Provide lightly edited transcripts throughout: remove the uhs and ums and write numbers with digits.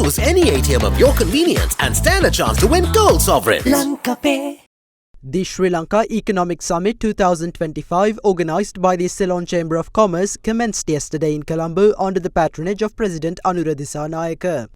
Choose any ATM of your convenience and stand a chance to win gold sovereigns. Lanka Pay. The Sri Lanka Economic Summit 2025, organised by the Ceylon Chamber of Commerce, commenced yesterday in Colombo under the patronage of President Anura Dissanayake.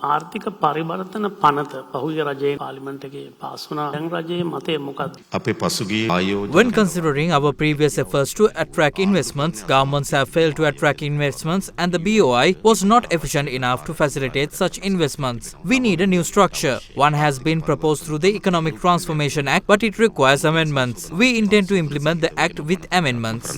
ආර්ථික පරිවර්තන පනත පහුගිය රජයේ පාර්ලිමේන්තුවේ pass වුණා. දැන් රජයේ මතය මොකක්ද? අපේ පසුගිය ආයෝජන When considering our previous efforts to attract investments, governments have failed to attract investments and the BOI was not efficient enough to facilitate such investments. We need a new structure. One has been proposed through the Economic Transformation Act, but it requires amendments. We intend to implement the act with amendments.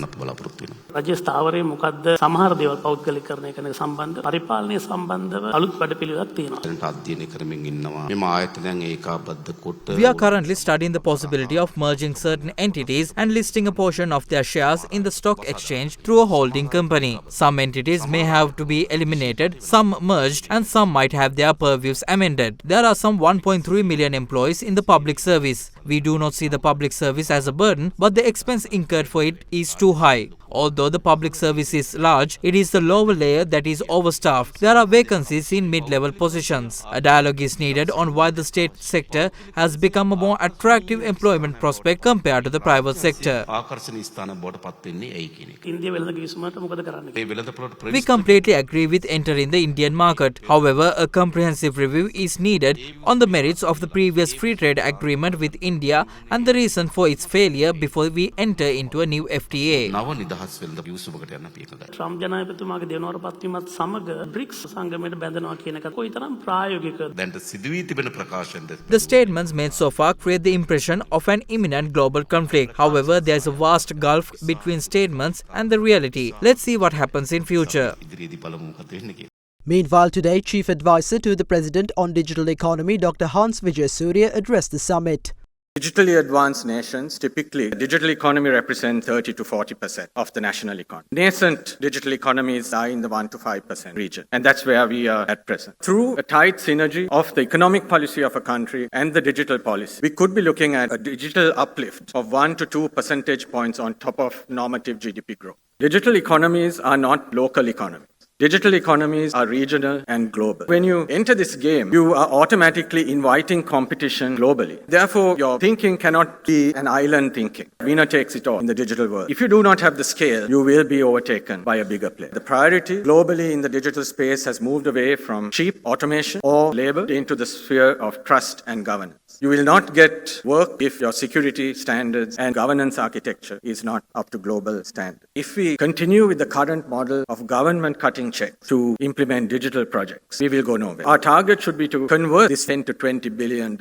රජයේ ස්ථාවරයේ මොකක්ද? සමහර දේවල් පෞද්ගලිකකරණය කරන එක සම්බන්ධ පරිපාලනය සම්බන්ධව අලුත් වැඩපිළිවෙලක් තියෙනවා. අධ්‍යයනය කරමින් ඉන්නවා. මෙම ආයතනයන් ඒකාබද්ධ කොට We are currently studying the possibility of merging certain entities and listing a portion of their shares in the stock exchange through a holding company. Some entities may have to be eliminated, some merged, and some might have their purviews amended. There are some 1.3 million employees in the public service. We do not see the public service as a burden, but the expense incurred for it is too high. Although the public service is large, it is the lower layer that is overstaffed. There are vacancies in mid-level positions. A dialogue is needed on why the state sector has become a more attractive employment prospect compared to the private sector. ආකර්ෂණීය ස්ථාන බවට පත් වෙන්නේ ඇයි කියන එක. ඉන්දිය වෙළඳ කිවිසුමට මොකද කරන්නේ? මේ වෙළඳපොළ We completely agree with entering the Indian market. However, a comprehensive review is needed on the merits of the previous free trade agreement with India and the reason for its failure before we enter into a new FTA. නව නිදහස් වෙළඳ කිවිසුමකට යන්න අපි එකඟයි. Trump ජනාධිපතිතුමාගේ දෙවනවර පත්වීමත් සමග BRICS සංගමයට බැඳෙනවා කියන එක කොයිතරම් ප්‍රායෝගිකද? දැන්ට සිදුවී තිබෙන ප්‍රකාශනද The statements made so far create the impression of an imminent global conflict. However, there is a vast gulf between statements and the reality. Let's see what happens in future. ඉදිරියේදී බලමු මොකද වෙන්නේ කියලා. Meanwhile, today, Chief Advisor to the President on Digital Economy, Dr. Hans Vijayasuriya, addressed the summit. Digitally advanced nations, typically, the digital economy represents 30 to 40% of the national economy. Nascent digital economies are in the 1 to 5% region, and that's where we are at present. Through a tight synergy of the economic policy of a country and the digital policy, we could be looking at a digital uplift of 1 to 2 percentage points on top of normative GDP growth. Digital economies are not local economies. Digital economies are regional and global. When you enter this game, you are automatically inviting competition globally. Therefore, your thinking cannot be an island thinking. Winner takes it all in the digital world. If you do not have the scale, you will be overtaken by a bigger player. The priority globally in the digital space has moved away from cheap automation or labor into the sphere of trust and governance. You will not get work if your security standards and governance architecture is not up to global standards. If we continue with the current model of government cutting checks to implement digital projects, we will go nowhere. Our target should be to convert this $10 to $20 billion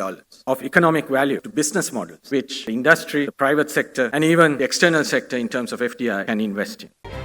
of economic value to business models, which the industry, the private sector, and even the external sector in terms of FDI can invest in.